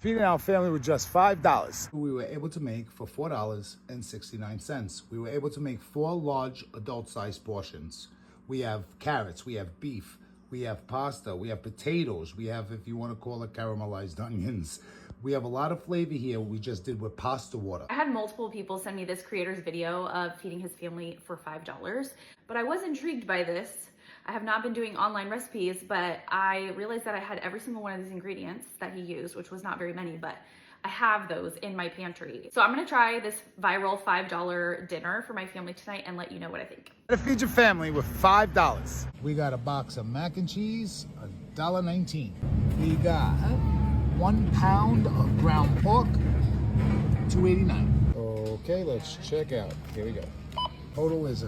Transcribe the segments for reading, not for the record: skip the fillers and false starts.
Feeding our family with just $5. We were able to make for $4.69. We were able to make 4 large adult-sized portions. We have carrots, we have beef, we have pasta, we have potatoes, we have, if you want to call it, caramelized onions. We have a lot of flavor here we just did with pasta water. I had multiple people send me this creator's video of feeding his family for $5, but I was intrigued by this. I have not been doing online recipes, but I realized that I had every single one of these ingredients that he used, which was not very many, but I have those in my pantry. So I'm gonna try this viral $5 dinner for my family tonight and let you know what I think. How to feed your family with $5. We got a box of mac and cheese, $1.19. We got 1 pound of ground pork, $2.89. Okay, let's check out. Here we go. Total is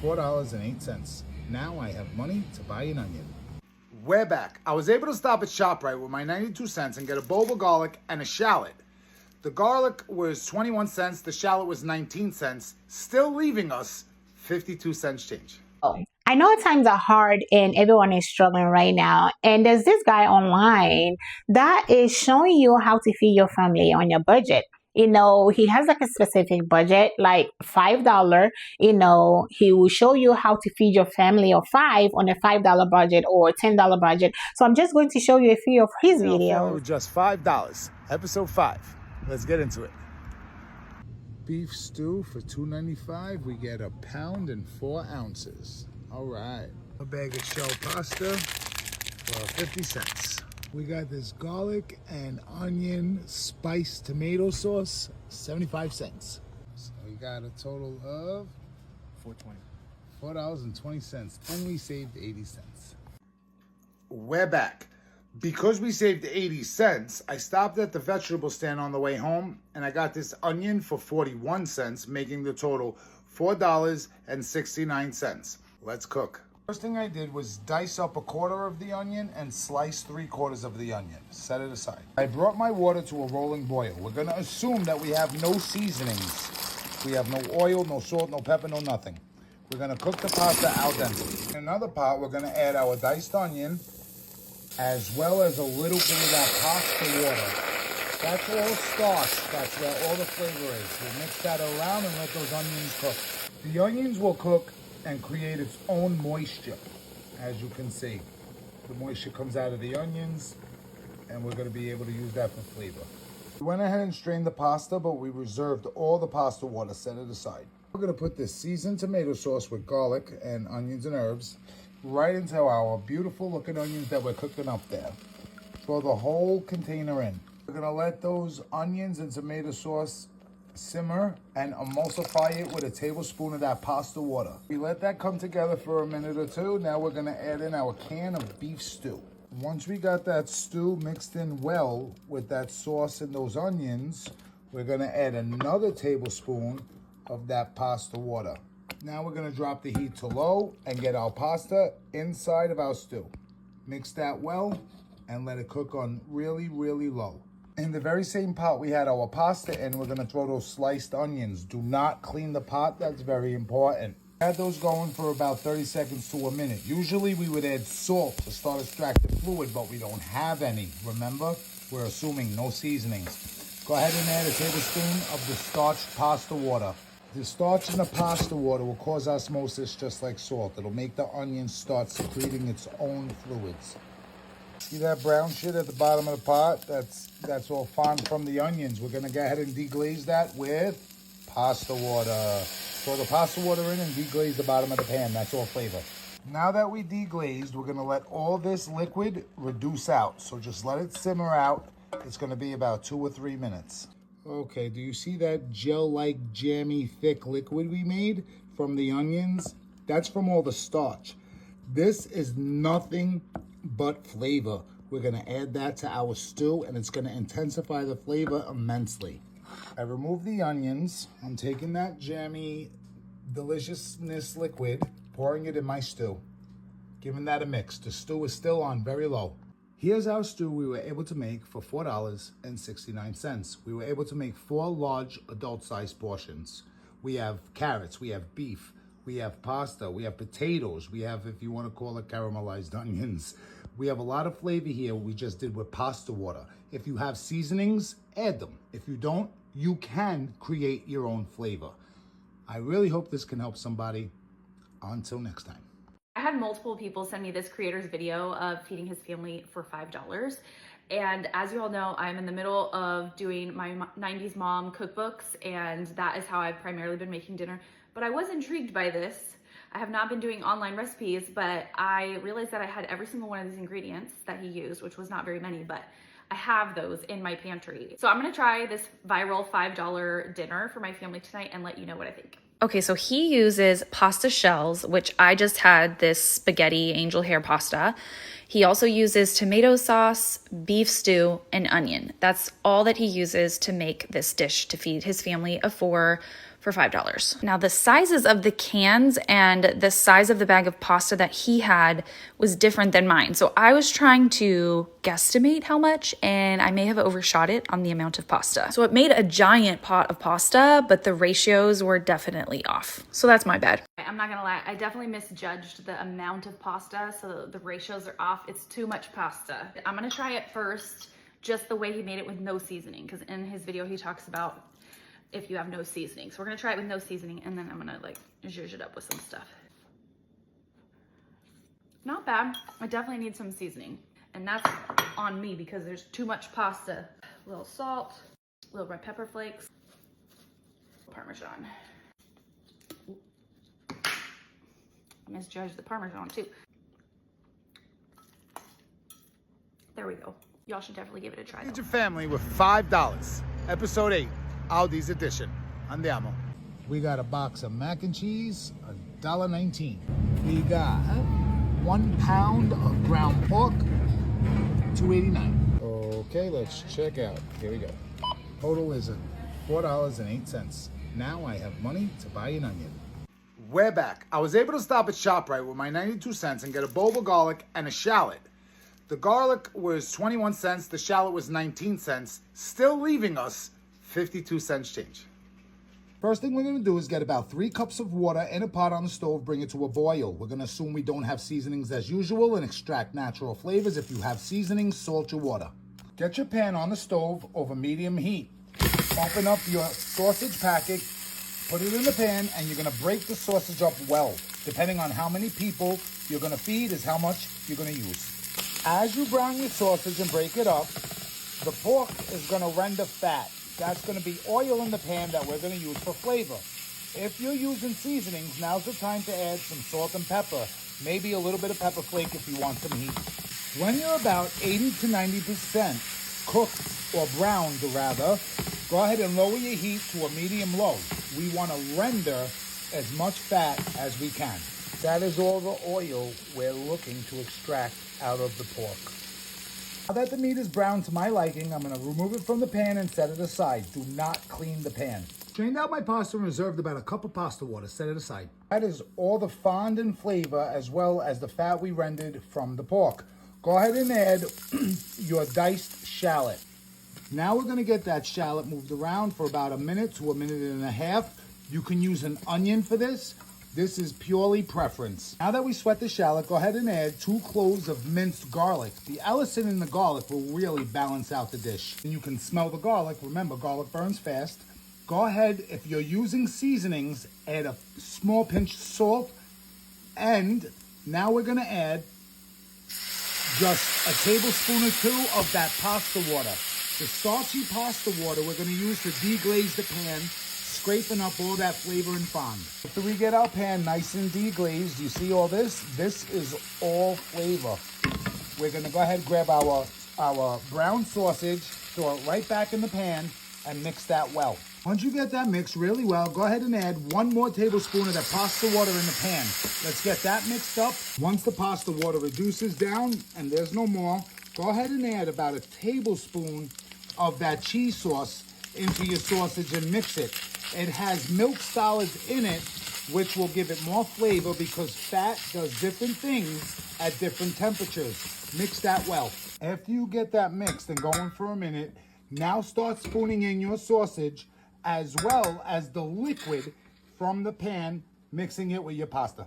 $4.08. Now I have money to buy an onion. We're back. I was able to stop at ShopRite with my 92 cents and get a bowl of garlic and a shallot. The garlic was 21 cents, the shallot was 19 cents, still leaving us 52 cents change. I know times are hard and everyone is struggling right now. And there's this guy online that is showing you how to feed your family on your budget. You know, he has like a specific budget, like $5. You know, he will show you how to feed your family of 5 on a $5 budget or $10 budget. So I'm just going to show you a few of his videos. With just $5. Episode 5. Let's get into it. Beef stew for $2.95. We get 1 pound and 4 ounces. All right. A bag of shell pasta for 50 cents. We got this garlic and onion spiced tomato sauce, 75 cents. So we got a total of $4.20, and we saved 80 cents. We're back. Because we saved 80 cents, I stopped at the vegetable stand on the way home, and I got this onion for 41 cents, making the total $4.69. Let's cook. First thing I did was dice up 1/4 of the onion and slice 3/4 of the onion. Set it aside. I brought my water to a rolling boil. We're gonna assume that we have no seasonings. We have no oil, no salt, no pepper, no nothing. We're gonna cook the pasta al dente. In another pot, we're gonna add our diced onion, as well as a little bit of that pasta water. That's all starch. That's where all the flavor is. We'll mix that around and let those onions cook. The onions will cook and create its own moisture. As you can see, the moisture comes out of the onions, and we're going to be able to use that for flavor. We went ahead and strained the pasta, but we reserved all the pasta water, set it aside. We're going to put this seasoned tomato sauce with garlic and onions and herbs right into our beautiful looking onions that we're cooking up there. Throw the whole container in. We're going to let those onions and tomato sauce simmer and emulsify it with a tablespoon of that pasta water. We let that come together for a minute or two. Now we're gonna add in our can of beef stew. Once we got that stew mixed in well with that sauce and those onions, we're gonna add another tablespoon of that pasta water. Now we're gonna drop the heat to low and get our pasta inside of our stew. Mix that well and let it cook on really, really low. In the very same pot we had our pasta in, we're gonna throw those sliced onions. Do not clean the pot, that's very important. Add those going for about 30 seconds to a minute. Usually we would add salt to start extracting fluid, but we don't have any. Remember, we're assuming no seasonings. Go ahead and add a tablespoon of the starched pasta water. The starch in the pasta water will cause osmosis just like salt. It'll make the onion start secreting its own fluids. See that brown shit at the bottom of the pot? That's all formed from the onions. We're gonna go ahead and deglaze that with pasta water. Throw the pasta water in and deglaze the bottom of the pan. That's all flavor. Now that we deglazed, we're gonna let all this liquid reduce out. So just let it simmer out. It's gonna be about 2 or 3 minutes. Okay, do you see that gel-like, jammy, thick liquid we made from the onions? That's from all the starch. This is nothing but flavor. We're gonna add that to our stew and it's gonna intensify the flavor immensely. I removed the onions. I'm taking that jammy deliciousness liquid, pouring it in my stew, giving that a mix. The stew is still on very low. Here's our stew we were able to make for $4.69. We were able to make 4 large adult-sized portions. We have carrots, we have beef, we have pasta, we have potatoes, we have, if you want to call it, caramelized onions. We have a lot of flavor here we just did with pasta water. If you have seasonings, add them. If you don't, you can create your own flavor. I really hope this can help somebody. Until next time. I had multiple people send me this creator's video of feeding his family for $5. And as you all know, I'm in the middle of doing my 90s mom cookbooks, and that is how I've primarily been making dinner. But I was intrigued by this. I have not been doing online recipes, but I realized that I had every single one of these ingredients that he used, which was not very many, but I have those in my pantry. So I'm gonna try this viral $5 dinner for my family tonight and let you know what I think. Okay, so he uses pasta shells, which I just had this spaghetti angel hair pasta. He also uses tomato sauce, beef stew, and onion. That's all that he uses to make this dish to feed his family of four for $5. Now the sizes of the cans and the size of the bag of pasta that he had was different than mine. So I was trying to guesstimate how much, and I may have overshot it on the amount of pasta. So it made a giant pot of pasta, but the ratios were definitely off. So that's my bad. I'm not gonna lie, I definitely misjudged the amount of pasta, so the ratios are off. It's too much pasta. I'm gonna try it first, just the way he made it with no seasoning, because in his video he talks about if you have no seasoning. So we're gonna try it with no seasoning, and then I'm gonna like zhuzh it up with some stuff. Not bad. I definitely need some seasoning, and that's on me because there's too much pasta. A little salt, a little red pepper flakes, Parmesan. Ooh. I misjudged the Parmesan too. There we go. Y'all should definitely give it a try. Feed your family with $5. Episode 8. Aldi's edition. Andiamo. We got a box of mac and cheese, $1.19. We got 1 pound of ground pork, $2.89. Okay, let's check out. Here we go. Total is $4.08. Now I have money to buy an onion. We're back. I was able to stop at ShopRite with my 92 cents and get a bulb of garlic and a shallot. The garlic was 21 cents, the shallot was 19 cents, still leaving us 52 cents change. First thing we're gonna do is get about 3 cups of water in a pot on the stove, bring it to a boil. We're gonna assume we don't have seasonings as usual and extract natural flavors. If you have seasonings, salt your water. Get your pan on the stove over medium heat. Open up your sausage packet, put it in the pan, and you're gonna break the sausage up well. Depending on how many people you're gonna feed is how much you're gonna use. As you brown your sausage and break it up, the pork is gonna render fat. That's going to be oil in the pan that we're going to use for flavor. If you're using seasonings, now's the time to add some salt and pepper. Maybe a little bit of pepper flake if you want some heat. When you're about 80 to 90% cooked or browned rather, go ahead and lower your heat to a medium low. We want to render as much fat as we can. That is all the oil we're looking to extract out of the pork. Now that the meat is brown to my liking, I'm going to remove it from the pan and set it aside. Do not clean the pan. Drained out my pasta and reserved about a cup of pasta water. Set it aside. That is all the fondant flavor as well as the fat we rendered from the pork. Go ahead and add your diced shallot. Now we're going to get that shallot moved around for about a minute to a minute and a half. You can use an onion for this. This is purely preference. Now that we sweat the shallot, go ahead and add 2 cloves of minced garlic. The allicin in the garlic will really balance out the dish. And you can smell the garlic. Remember, garlic burns fast. Go ahead, if you're using seasonings, add a small pinch of salt. And now we're gonna add just a tablespoon or 2 of that pasta water. The starchy pasta water we're gonna use to deglaze the pan, scraping up all that flavor and fond. After we get our pan nice and deglazed, you see all this? This is all flavor. We're gonna go ahead and grab our brown sausage, throw it right back in the pan, and mix that well. Once you get that mixed really well, go ahead and add 1 more tablespoon of that pasta water in the pan. Let's get that mixed up. Once the pasta water reduces down, and there's no more, go ahead and add about a tablespoon of that cheese sauce into your sausage and mix it. It has milk solids in it, which will give it more flavor because fat does different things at different temperatures. Mix that well. After you get that mixed and going for a minute, now start spooning in your sausage as well as the liquid from the pan, mixing it with your pasta.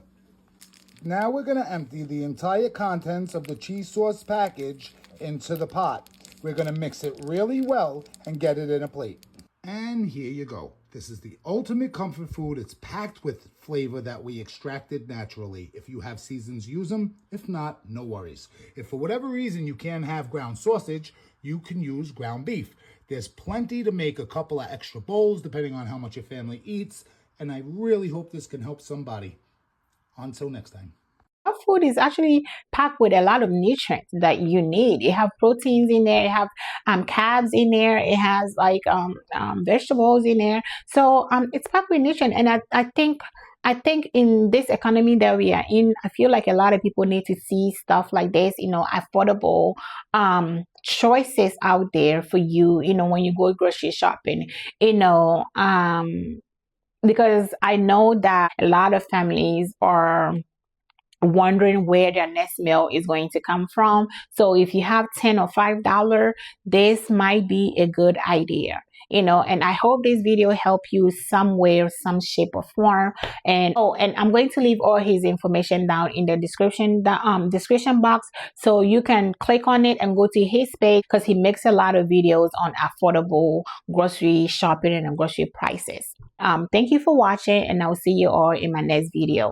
Now we're gonna empty the entire contents of the cheese sauce package into the pot. We're gonna mix it really well and get it in a plate. And here you go. This is the ultimate comfort food. It's packed with flavor that we extracted naturally. If you have seasons, use them. If not, no worries. If for whatever reason you can't have ground sausage, you can use ground beef. There's plenty to make a couple of extra bowls depending on how much your family eats. And I really hope this can help somebody. Until next time. Our food is actually packed with a lot of nutrients that you need. It have proteins in there. It have carbs in there. It has like vegetables in there. So it's packed with nutrients. And I think in this economy that we are in, I feel like a lot of people need to see stuff like this, affordable choices out there for you, when you go grocery shopping, because I know that a lot of families are wondering where their next meal is going to come from. So if you have $10 or $5, this might be a good idea. And I hope this video helped you some way or some shape or form. And I'm going to leave all his information down in the description box, so you can click on it and go to his page, because he makes a lot of videos on affordable grocery shopping and grocery prices. Thank you for watching, and I'll see you all in my next video.